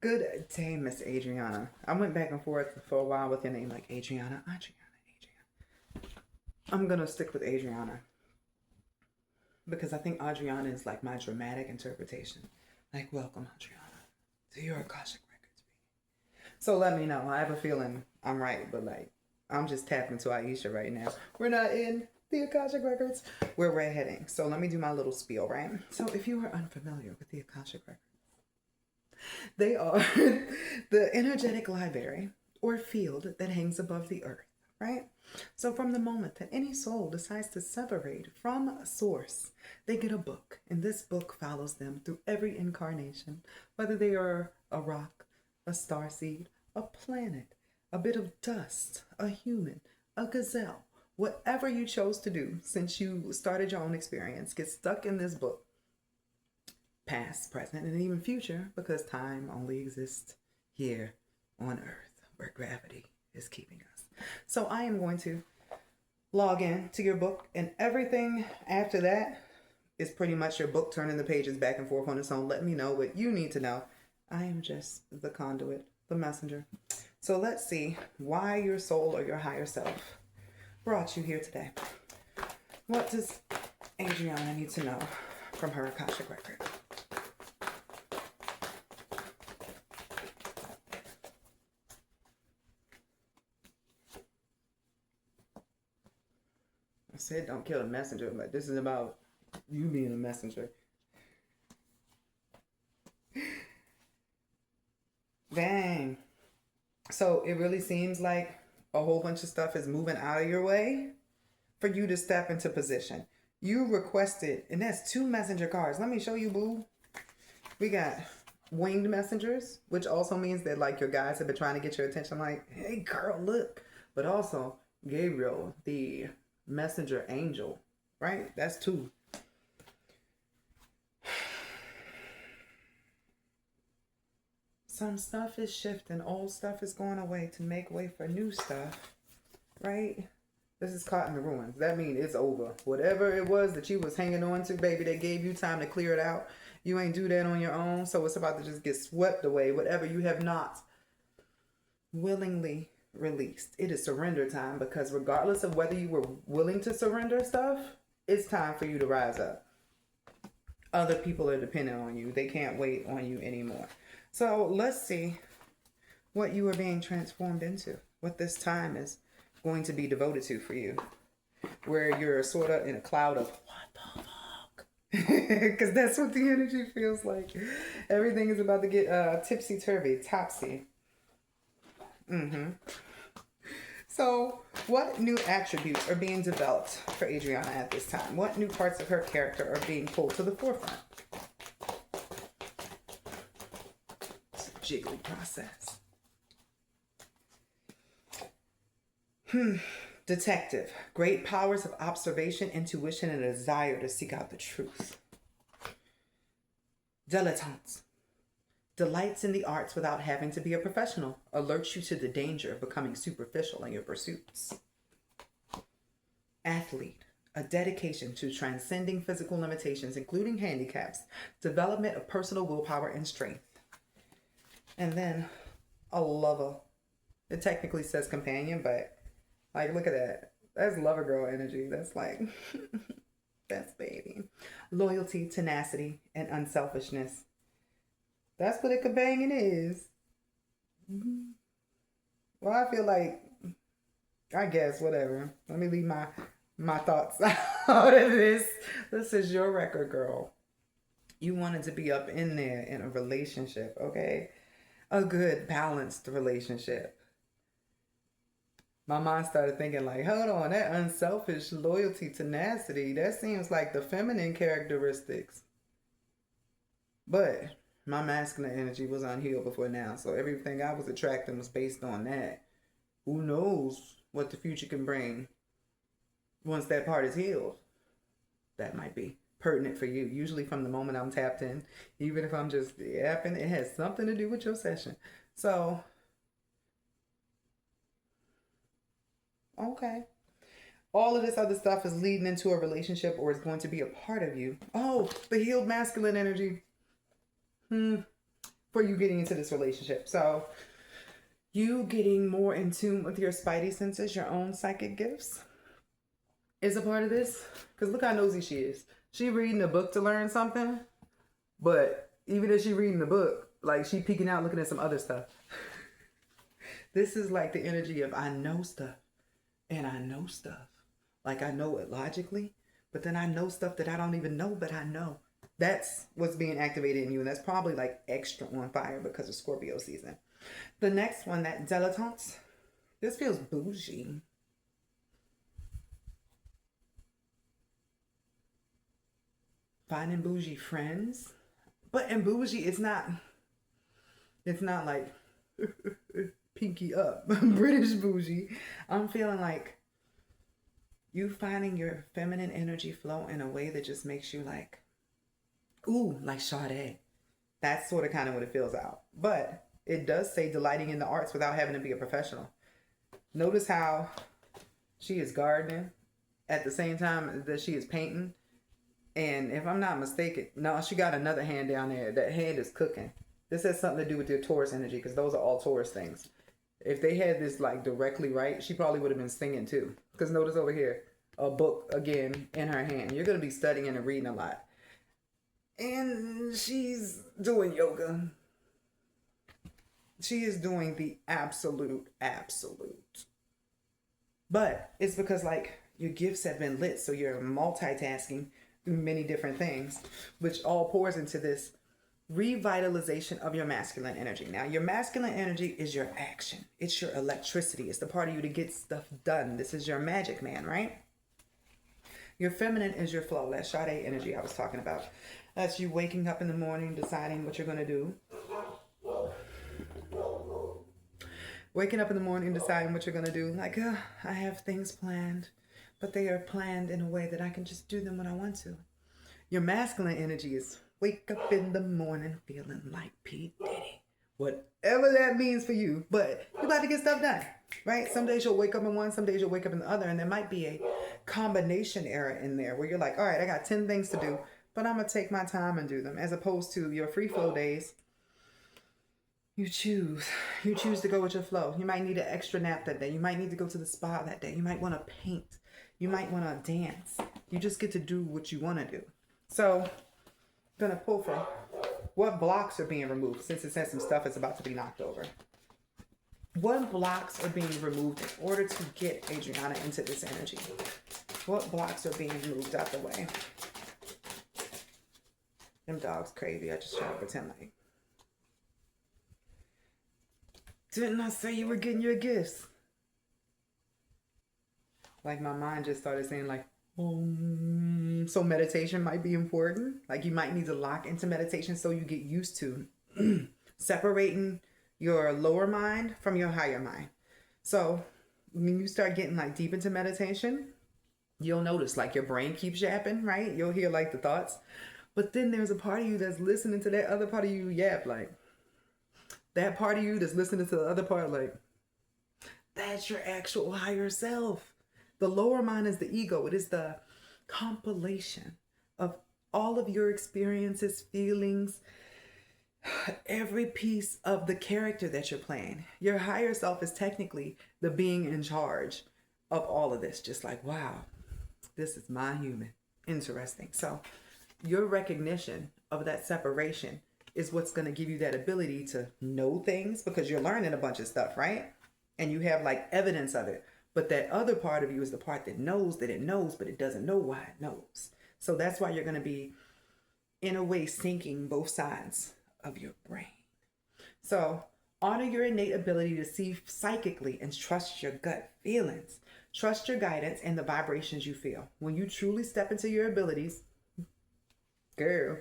Good day, Miss Adriana. I went back and forth for a while with your name, like Adriana, I'm gonna stick with Adriana because I think Adriana is like my dramatic interpretation. Like, welcome, Adriana, to your Akashic Records. So let me know. I have a feeling I'm right, but like, I'm just tapping to Aisha right now. We're not in the Akashic Records, where we're heading. So let me do my little spiel, right? So if you are unfamiliar with the Akashic Records, they are the energetic library or field that hangs above the earth, right? So, from the moment that any soul decides to separate from a source, they get a book, and this book follows them through every incarnation, whether they are a rock, a starseed, a planet, a bit of dust, a human, a gazelle, whatever you chose to do since you started your own experience, get stuck in this book, past, present, and even future, because time only exists here on Earth where gravity is keeping us. So I am going to log in to your book, and everything after that is pretty much your book turning the pages back and forth on its own. Let me know what you need to know. I am just the conduit, the messenger. So let's see why your soul or your higher self brought you here today. What does Adriana need to know from her Akashic record? I said don't kill a messenger, but this is about you being a messenger. Dang. So it really seems like a whole bunch of stuff is moving out of your way for you to step into position. You requested, and that's two messenger cards. Let me show you, boo. We got winged messengers, which also means that like your guys have been trying to get your attention, like, hey girl, look. But also Gabriel, the messenger angel, right? That's two. Some stuff is shifting, old stuff is going away to make way for new stuff, right? This is caught in the ruins. That means it's over. Whatever it was that you was hanging on to, baby, they gave you time to clear it out. You ain't do that on your own, so it's about to just get swept away. Whatever you have not willingly released. It is surrender time, because regardless of whether you were willing to surrender stuff, it's time for you to rise up. Other people are dependent on you. They can't wait on you anymore. So let's see what you are being transformed into, what this time is going to be devoted to for you, where you're sort of in a cloud of what the fuck, because that's what the energy feels like. Everything is about to get tipsy-turvy, topsy. So what new attributes are being developed for Adriana at this time? What new parts of her character are being pulled to the forefront? It's a jiggly process. Detective. Great powers of observation, intuition, and a desire to seek out the truth. Dilettante. Delights in the arts without having to be a professional. Alerts you to the danger of becoming superficial in your pursuits. Athlete. A dedication to transcending physical limitations, including handicaps. Development of personal willpower and strength. And then a lover. It technically says companion, but like, look at that. That's lover girl energy. That's like, best baby. Loyalty, tenacity, and unselfishness. That's what a companion is. Well, I feel like, I guess, whatever. Let me leave my thoughts out of this. This is your record, girl. You wanted to be up in there in a relationship, okay? A good, balanced relationship. My mind started thinking like, hold on, that unselfish loyalty, tenacity, that seems like the feminine characteristics. But my masculine energy was unhealed before now, so everything I was attracting was based on that. Who knows what the future can bring once that part is healed? That might be pertinent for you. Usually from the moment I'm tapped in, even if I'm just yapping, it has something to do with your session. So, okay. All of this other stuff is leading into a relationship or is going to be a part of you. Oh, the healed masculine energy. for you getting into this relationship. So you getting more in tune with your spidey senses, your own psychic gifts, is a part of this. Because look how nosy she is. She reading a book to learn something, but even if she reading the book, like she peeking out looking at some other stuff. This is like the energy of I know stuff and I know stuff. Like I know it logically, but then I know stuff that I don't even know, but I know. That's what's being activated in you. And that's probably like extra on fire because of Scorpio season. The next one, that dilettante. This feels bougie. Finding bougie friends. But in bougie, it's not like pinky up. British bougie. I'm feeling like you finding your feminine energy flow in a way that just makes you like, ooh, like Sade. That's sort of kind of what it feels out. But it does say delighting in the arts without having to be a professional. Notice how she is gardening at the same time that she is painting. And if I'm not mistaken, no, she got another hand down there. That hand is cooking. This has something to do with your Taurus energy because those are all Taurus things. If they had this like directly right, she probably would have been singing too. Because notice over here, a book again in her hand. You're going to be studying and reading a lot. And she's doing yoga. She is doing the absolute. But it's because like your gifts have been lit. So you're multitasking through many different things, which all pours into this revitalization of your masculine energy. Now, your masculine energy is your action. It's your electricity. It's the part of you to get stuff done. This is your magic man, right? Your feminine is your flow. That Sade energy I was talking about. That's you waking up in the morning, deciding what you're going to do. Waking up in the morning, deciding what you're going to do. Like, I have things planned, but they are planned in a way that I can just do them when I want to. Your masculine energy is wake up in the morning feeling like P. Diddy. Whatever that means for you, but you're about to get stuff done, right? Some days you'll wake up in one, some days you'll wake up in the other, and there might be a combination error in there where you're like, all right, I got 10 things to do, but I'm going to take my time and do them, as opposed to your free flow days. You choose to go with your flow. You might need an extra nap that day. You might need to go to the spa that day. You might want to paint. You might want to dance. You just get to do what you want to do. So, I'm going to pull from what blocks are being removed, since it says some stuff is about to be knocked over. What blocks are being removed in order to get Adriana into this energy? What blocks are being moved out the way? Them dogs crazy. I just try to pretend like. Didn't I say you were getting your gifts? Like my mind just started saying like, so meditation might be important. Like you might need to lock into meditation so you get used to separating your lower mind from your higher mind. So when you start getting like deep into meditation, you'll notice like your brain keeps yapping, right? You'll hear like the thoughts. But then there's a part of you that's listening to that other part of you yap, like that part of you that's listening to the other part, like that's your actual higher self. The lower mind is the ego. It is the compilation of all of your experiences, feelings, every piece of the character that you're playing. Your higher self is technically the being in charge of all of this. Just like, wow, this is my human. Interesting. So your recognition of that separation is what's going to give you that ability to know things, because you're learning a bunch of stuff, right? And you have like evidence of it. But that other part of you is the part that knows that it knows, but it doesn't know why it knows. So that's why you're going to be, in a way, syncing both sides of your brain. So honor your innate ability to see psychically and trust your gut feelings. Trust your guidance and the vibrations you feel. When you truly step into your abilities, girl,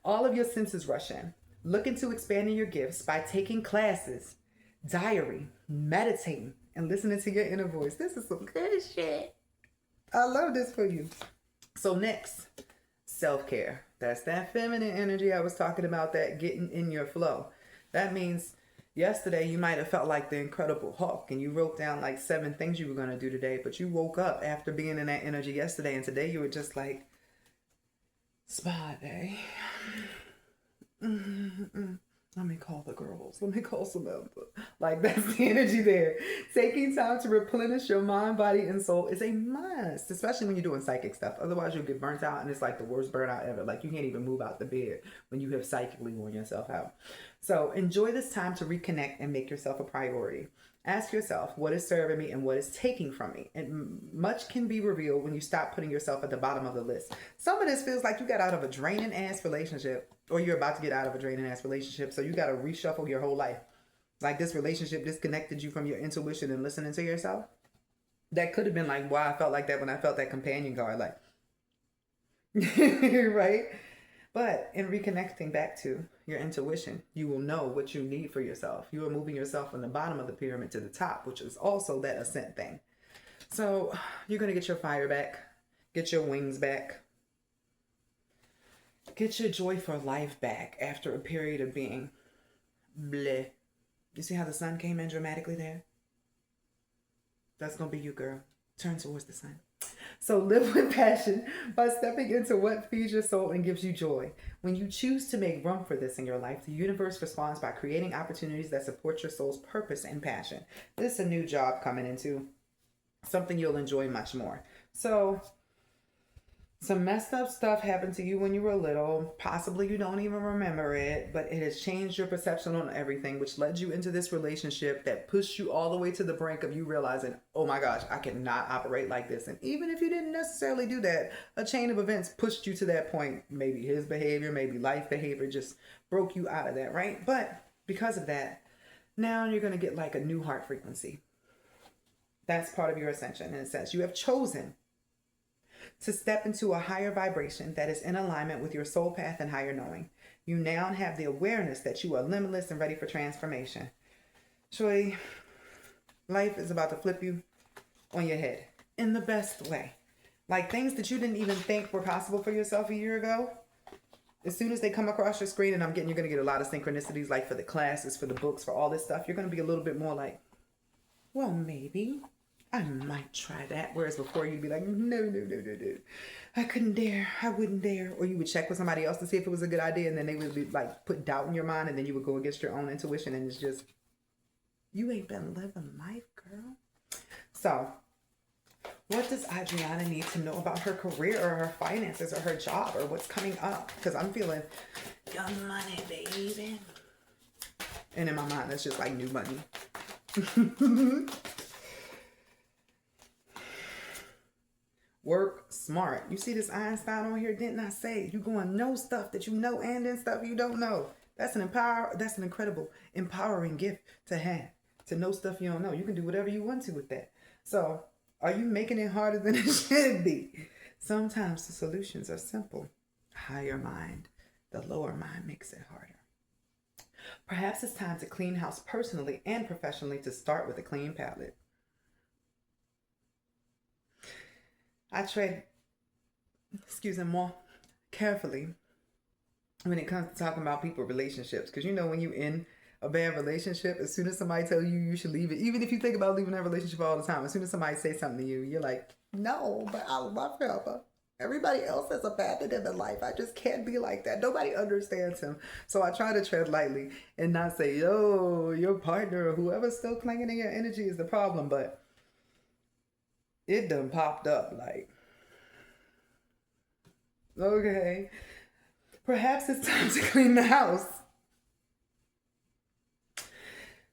all of your senses rush in. Look into expanding your gifts by taking classes, diary, meditating, and listening to your inner voice. This is some good shit. I love this for you. So next, self-care. That's that feminine energy I was talking about, that getting in your flow. That means yesterday you might have felt like the Incredible Hulk and you wrote down like 7 things you were going to do today, but you woke up after being in that energy yesterday, and today you were just like, spa day. Let me call the girls. Let me call Samantha. Like, that's the energy there. Taking time to replenish your mind, body, and soul is a must, especially when you're doing psychic stuff. Otherwise, you'll get burnt out, and it's like the worst burnout ever. Like, you can't even move out the bed when you have psychically worn yourself out. So, enjoy this time to reconnect and make yourself a priority. Ask yourself, what is serving me and what is taking from me? And much can be revealed when you stop putting yourself at the bottom of the list. Some of this feels like you got out of a draining ass relationship, or you're about to get out of a draining ass relationship. So you got to reshuffle your whole life. Like, this relationship disconnected you from your intuition and listening to yourself. That could have been like why I felt like that when I felt that companion card. Like, right? But in reconnecting back to your intuition, you will know what you need for yourself. You are moving yourself from the bottom of the pyramid to the top, which is also that ascent thing. So you're going to get your fire back, get your wings back, get your joy for life back after a period of being bleh. You see how the sun came in dramatically there? That's going to be you, girl. Turn towards the sun. So live with passion by stepping into what feeds your soul and gives you joy. When you choose to make room for this in your life, the universe responds by creating opportunities that support your soul's purpose and passion. This is a new job coming into, something you'll enjoy much more. So some messed up stuff happened to you when you were little. Possibly you don't even remember it, but it has changed your perception on everything, which led you into this relationship that pushed you all the way to the brink of you realizing, oh my gosh, I cannot operate like this. And even if you didn't necessarily do that, a chain of events pushed you to that point. Maybe his behavior, maybe life behavior just broke you out of that, right? But because of that, now you're going to get like a new heart frequency. That's part of your ascension. In a sense, you have chosen to step into a higher vibration that is in alignment with your soul path and higher knowing. You now have the awareness that you are limitless and ready for transformation. Shorty, life is about to flip you on your head in the best way. Like, things that you didn't even think were possible for yourself a year ago, as soon as they come across your screen, and you're going to get a lot of synchronicities, like for the classes, for the books, for all this stuff, you're going to be a little bit more like, well, maybe I might try that. Whereas before you'd be like, no. I couldn't dare. I wouldn't dare. Or you would check with somebody else to see if it was a good idea. And then they would be like, put doubt in your mind. And then you would go against your own intuition. And it's just, you ain't been living life, girl. So what does Adriana need to know about her career or her finances or her job or what's coming up? Because I'm feeling young money, baby. And in my mind, that's just like new money. Work smart. You see this Einstein on here? Didn't I say you going to know stuff that you know and then stuff you don't know? That's an incredible, empowering gift to have. To know stuff you don't know. You can do whatever you want to with that. So, are you making it harder than it should be? Sometimes the solutions are simple. Higher mind. The lower mind makes it harder. Perhaps it's time to clean house personally and professionally to start with a clean palette. I tread, more carefully when it comes to talking about people relationships. Because you know when you in a bad relationship, as soon as somebody tells you you should leave it, even if you think about leaving that relationship all the time, as soon as somebody says something to you, you're like, no, but I love him. Everybody else has abandoned him in life. I just can't be like that. Nobody understands him. So I try to tread lightly and not say, yo, your partner or whoever's still clinging in your energy is the problem. But it done popped up like, okay, perhaps it's time to clean the house.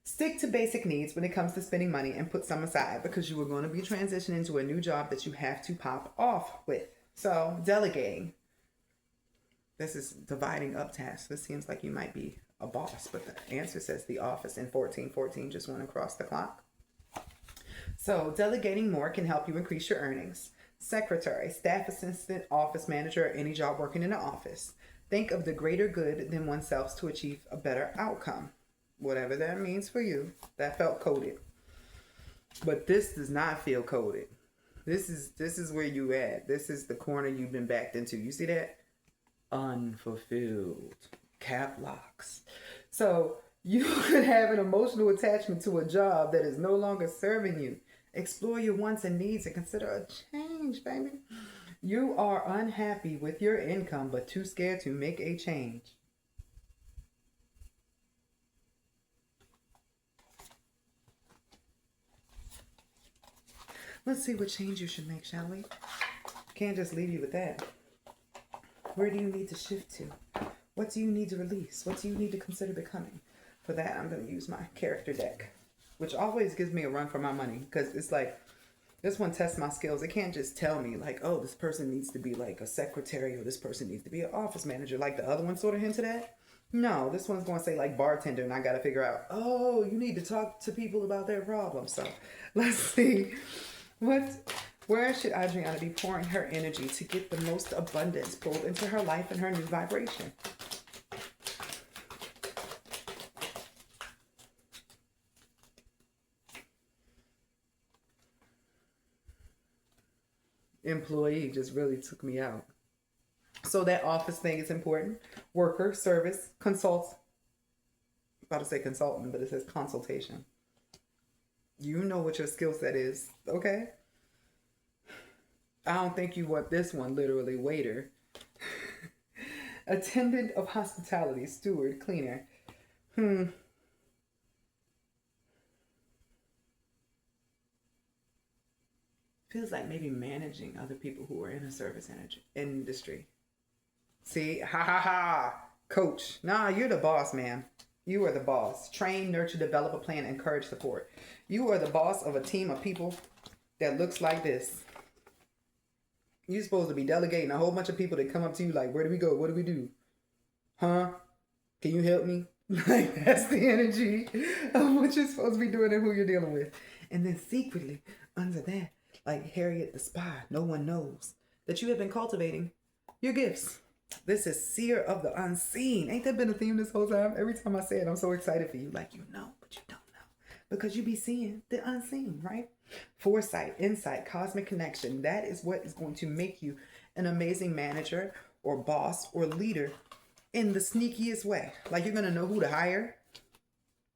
Stick to basic needs when it comes to spending money and put some aside because you are going to be transitioning to a new job that you have to pop off with. So delegating. This is dividing up tasks. This seems like you might be a boss, but the answer says the office in 1414 just went across the clock. So delegating more can help you increase your earnings. Secretary, staff assistant, office manager, or any job working in an office. Think of the greater good than oneself to achieve a better outcome. Whatever that means for you. That felt coded. But this does not feel coded. This is where you at. This is the corner you've been backed into. You see that? Unfulfilled. Cap locks. So you could have an emotional attachment to a job that is no longer serving you. Explore your wants and needs and consider a change, baby. You are unhappy with your income, but too scared to make a change. Let's see what change you should make, shall we? Can't just leave you with that. Where do you need to shift to? What do you need to release? What do you need to consider becoming? For that, I'm going to use my character deck, which always gives me a run for my money, because it's like, this one tests my skills. It can't just tell me like, oh, this person needs to be like a secretary, or this person needs to be an office manager, like the other one sort of hinted at. No, this one's going to say like bartender, and I got to figure out, oh, you need to talk to people about their problems. So let's see where should Adriana be pouring her energy to get the most abundance pulled into her life and her new vibration? Employee just really took me out. So that office thing is important. Worker, service, consult. I'm about to say consultant, but it says consultation. You know what your skill set is, okay? I don't think you want this one, literally. Waiter. Attendant of hospitality, steward, cleaner. Feels like maybe managing other people who are in a service industry. See, ha ha ha, coach. Nah, you're the boss, man. You are the boss. Train, nurture, develop a plan, encourage, support. You are the boss of a team of people that looks like this. You're supposed to be delegating a whole bunch of people that come up to you like, where do we go? What do we do? Huh? Can you help me? Like, that's the energy of what you're supposed to be doing and who you're dealing with. And then secretly, under that, like Harriet the spy, no one knows that you have been cultivating your gifts. This is seer of the unseen. Ain't that been a theme this whole time? Every time I say it, I'm so excited for you. Like, you know, but you don't know. Because you be seeing the unseen, right? Foresight, insight, cosmic connection. That is what is going to make you an amazing manager or boss or leader in the sneakiest way. Like, you're going to know who to hire.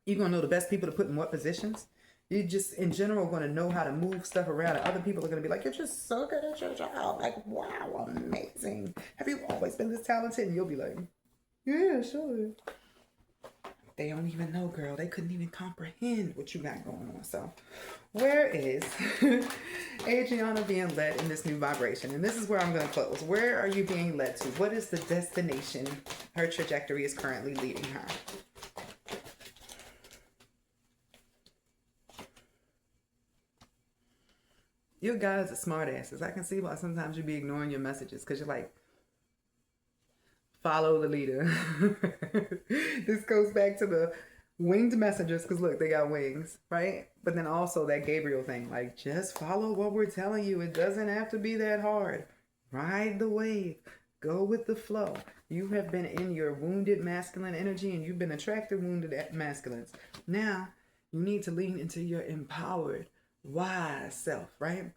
You're going to know the best people to put in what positions. You just, in general, going to know how to move stuff around. And other people are going to be like, you're just so good at your job. Like, wow, amazing. Have you always been this talented? And you'll be like, yeah, sure. They don't even know, girl. They couldn't even comprehend what you got going on. So where is Adriana being led in this new vibration? And this is where I'm going to close. Where are you being led to? What is the destination her trajectory is currently leading her? You guys are smart asses. I can see why sometimes you be ignoring your messages, because you're like, follow the leader. This goes back to the winged messengers, because look, they got wings, right? But then also that Gabriel thing, like, just follow what we're telling you. It doesn't have to be that hard. Ride the wave. Go with the flow. You have been in your wounded masculine energy, and you've been attracted wounded masculines. Now, you need to lean into your empowered, wise self, right?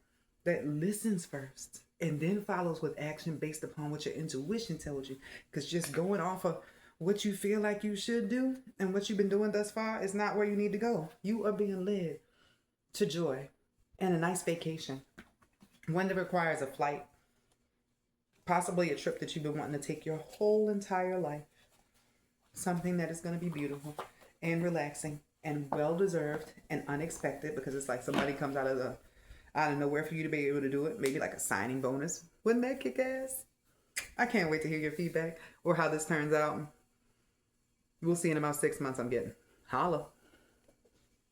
That listens first and then follows with action based upon what your intuition tells you. Because just going off of what you feel like you should do and what you've been doing thus far is not where you need to go. You are being led to joy and a nice vacation. One that requires a flight, possibly a trip that you've been wanting to take your whole entire life. Something that is going to be beautiful and relaxing and well-deserved and unexpected, because it's like somebody comes out of nowhere for you to be able to do it. Maybe like a signing bonus. Wouldn't that kick ass? I can't wait to hear your feedback or how this turns out. We'll see in about 6 months. I'm getting. Holla.